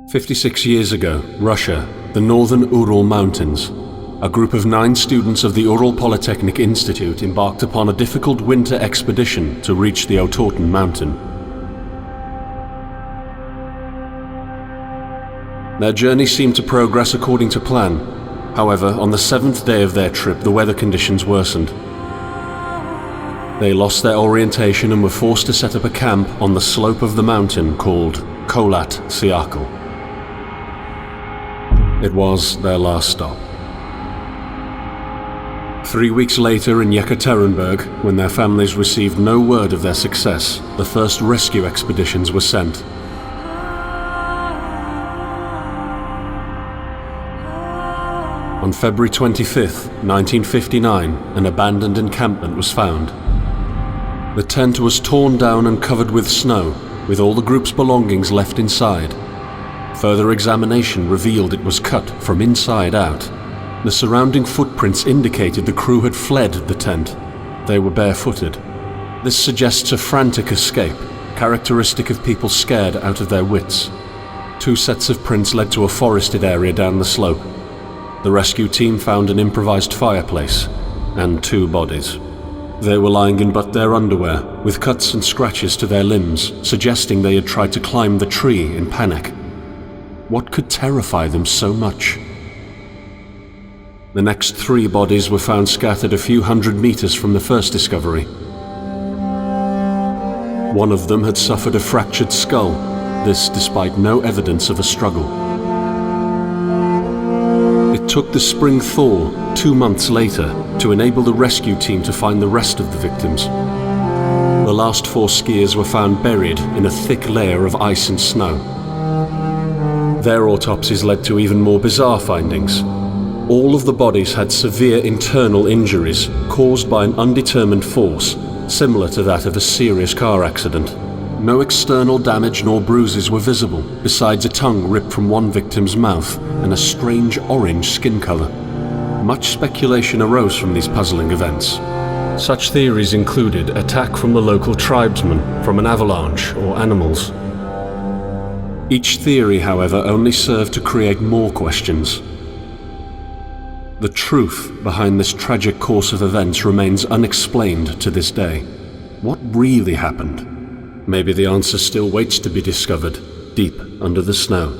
"56 years ago, Russia, the northern Ural Mountains. A group of 9 students of the Ural Polytechnic Institute embarked upon a difficult winter expedition to reach the Otorten mountain. Their journey seemed to progress according to plan. However, on the 7th day of their trip, the weather conditions worsened. They lost their orientation and were forced to set up a camp on the slope of the mountain called Kholat Siakal. It was their last stop. 3 weeks later in Yekaterinburg, when their families received no word of their success, the first rescue expeditions were sent. On February 25th, 1959, an abandoned encampment was found. The tent was torn down and covered with snow, with all the group's belongings left inside. Further examination revealed it was cut from inside out. The surrounding footprints indicated the crew had fled the tent. They were barefooted. This suggests a frantic escape, characteristic of people scared out of their wits. 2 sets of prints led to a forested area down the slope. The rescue team found an improvised fireplace and 2 bodies. They were lying in but their underwear, with cuts and scratches to their limbs, suggesting they had tried to climb the tree in panic. What could terrify them so much? The next 3 bodies were found scattered a few hundred meters from the first discovery. One of them had suffered a fractured skull, this despite no evidence of a struggle. It took the spring thaw 2 months later to enable the rescue team to find the rest of the victims. The last 4 skiers were found buried in a thick layer of ice and snow. Their autopsies led to even more bizarre findings. All of the bodies had severe internal injuries caused by an undetermined force, similar to that of a serious car accident. No external damage nor bruises were visible, besides a tongue ripped from one victim's mouth and a strange orange skin color. Much speculation arose from these puzzling events. Such theories included attack from the local tribesmen, from an avalanche, or animals. Each theory, however, only served to create more questions. The truth behind this tragic course of events remains unexplained to this day. What really happened? Maybe the answer still waits to be discovered, deep under the snow.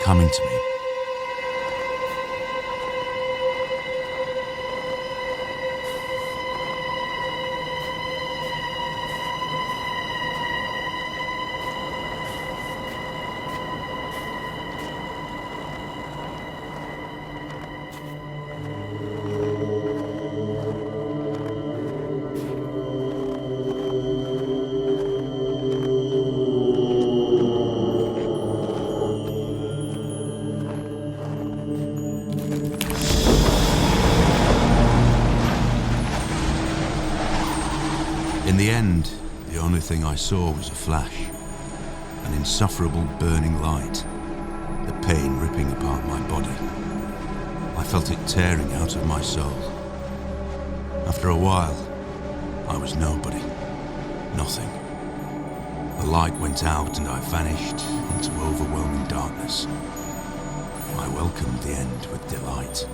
Coming to me. In the end, the only thing I saw was a flash, an insufferable burning light, the pain ripping apart my body. I felt it tearing out of my soul. After a while, I was nobody, nothing. The light went out and I vanished into overwhelming darkness. I welcomed the end with delight.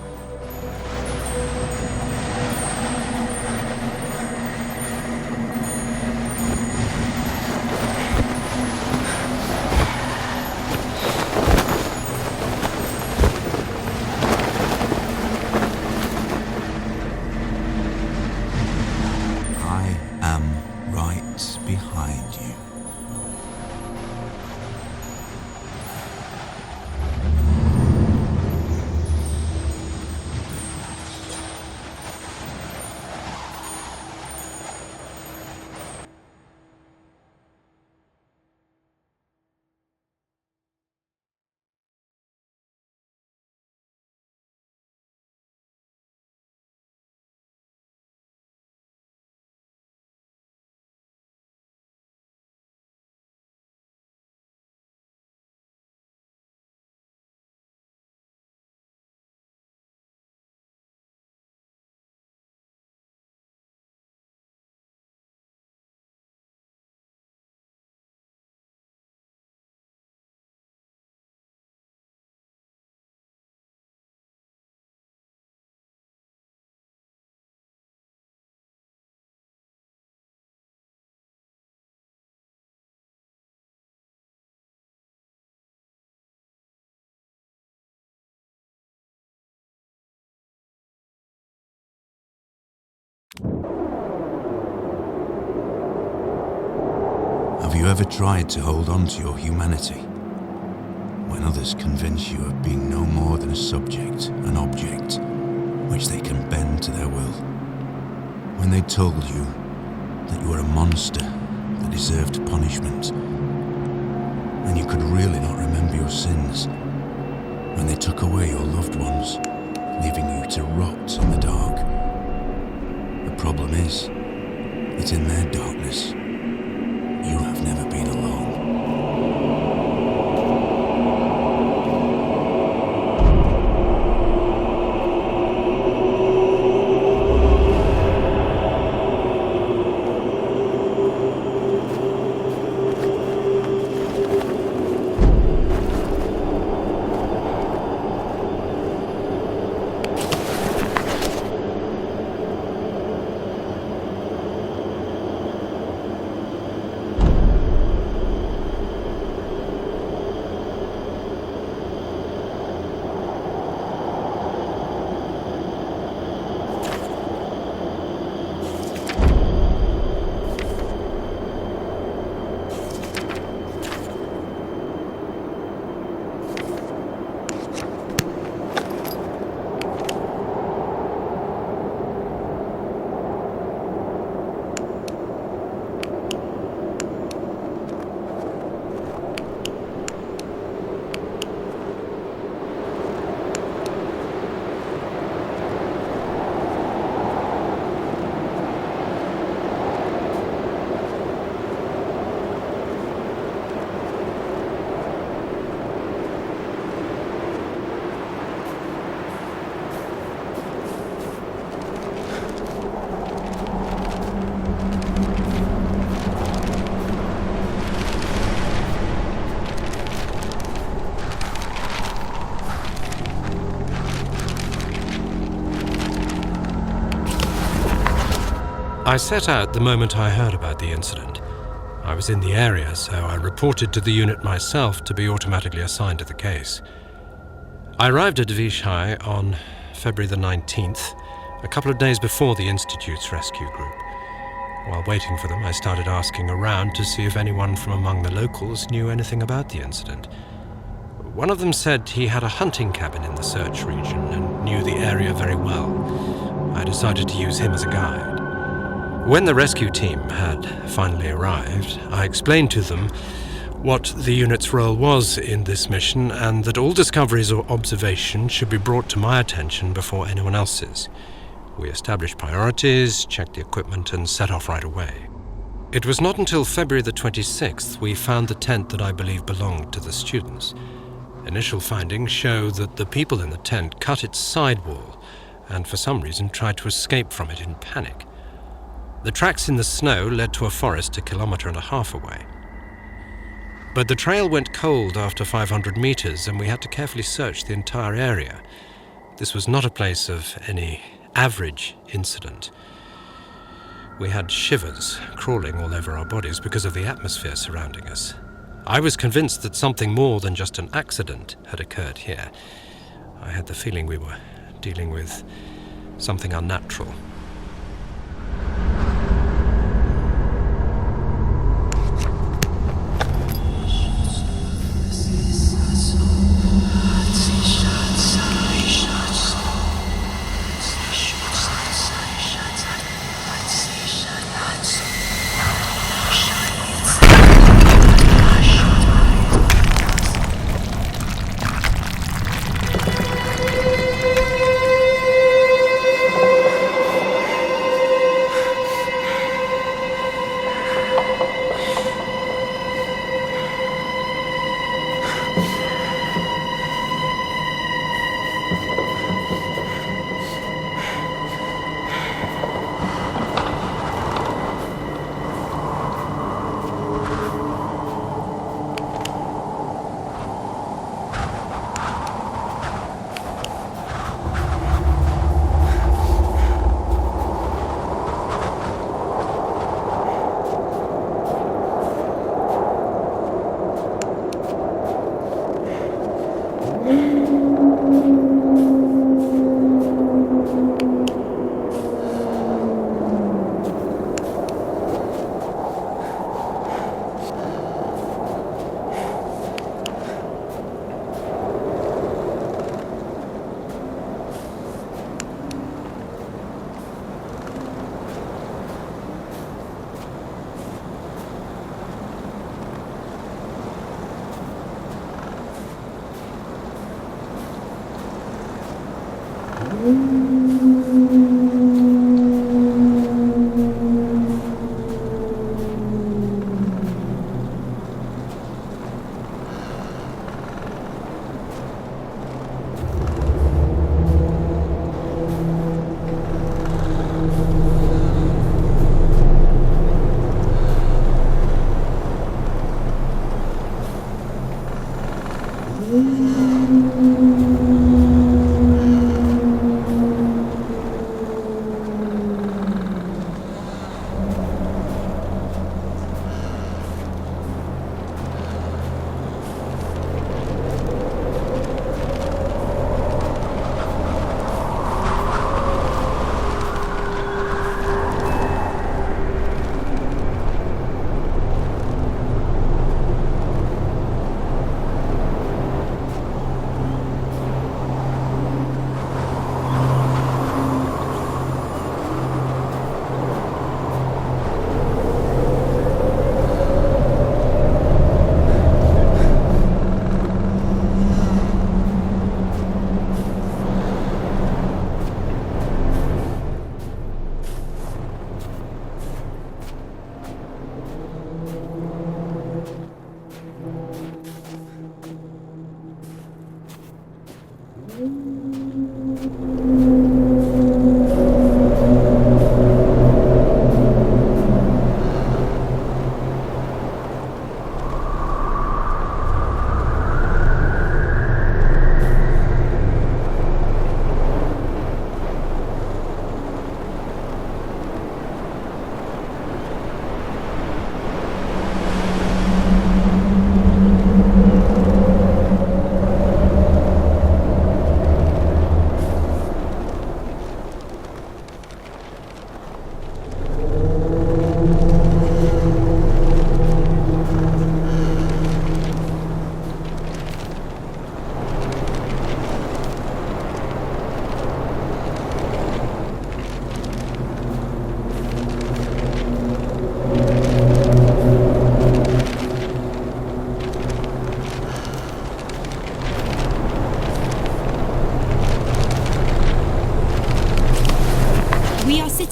Have you ever tried to hold on to your humanity when others convince you of being no more than a subject, an object, which they can bend to their will? When they told you that you were a monster that deserved punishment? when you could really not remember your sins, when they took away your loved ones, leaving you to rot in the dark. The problem is that in their darkness, you have never been alone. I set out the moment I heard about the incident. I was in the area, so I reported to the unit myself to be automatically assigned to the case. I arrived at Vishai on February the 19th, a couple of days before the Institute's rescue group. While waiting for them, I started asking around to see if anyone from among the locals knew anything about the incident. One of them said he had a hunting cabin in the search region and knew the area very well. I decided to use him as a guide. When the rescue team had finally arrived, I explained to them what the unit's role was in this mission and that all discoveries or observations should be brought to my attention before anyone else's. We established priorities, checked the equipment, and set off right away. It was not until February the 26th we found the tent that I believe belonged to the students. Initial findings show that the people in the tent cut its sidewall and for some reason tried to escape from it in panic. The tracks in the snow led to a forest 1.5 kilometers away. But the trail went cold after 500 meters and we had to carefully search the entire area. This was not a place of any average incident. We had shivers crawling all over our bodies because of the atmosphere surrounding us. I was convinced that something more than just an accident had occurred here. I had the feeling we were dealing with something unnatural.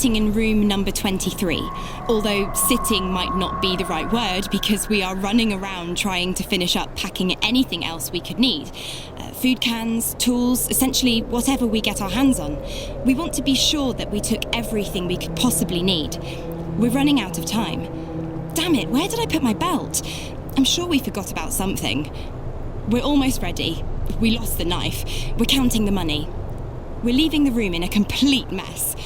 sitting in room number 23, although sitting might not be the right word because we are running around trying to finish up packing anything else we could need. Food cans, tools, essentially whatever we get our hands on. We want to be sure that we took everything we could possibly need. We're running out of time. Damn it, where did I put my belt? I'm sure we forgot about something. We're almost ready. We lost the knife. We're counting the money. We're leaving the room in a complete mess.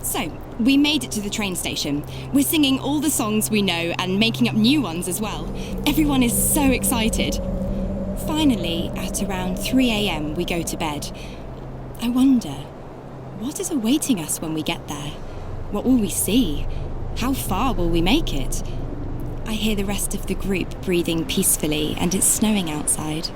So, we made it to the train station. We're singing all the songs we know and making up new ones as well. Everyone is so excited. Finally, at around 3 a.m, we go to bed. I wonder, what is awaiting us when we get there? What will we see? How far will we make it? I hear the rest of the group breathing peacefully, and it's snowing outside.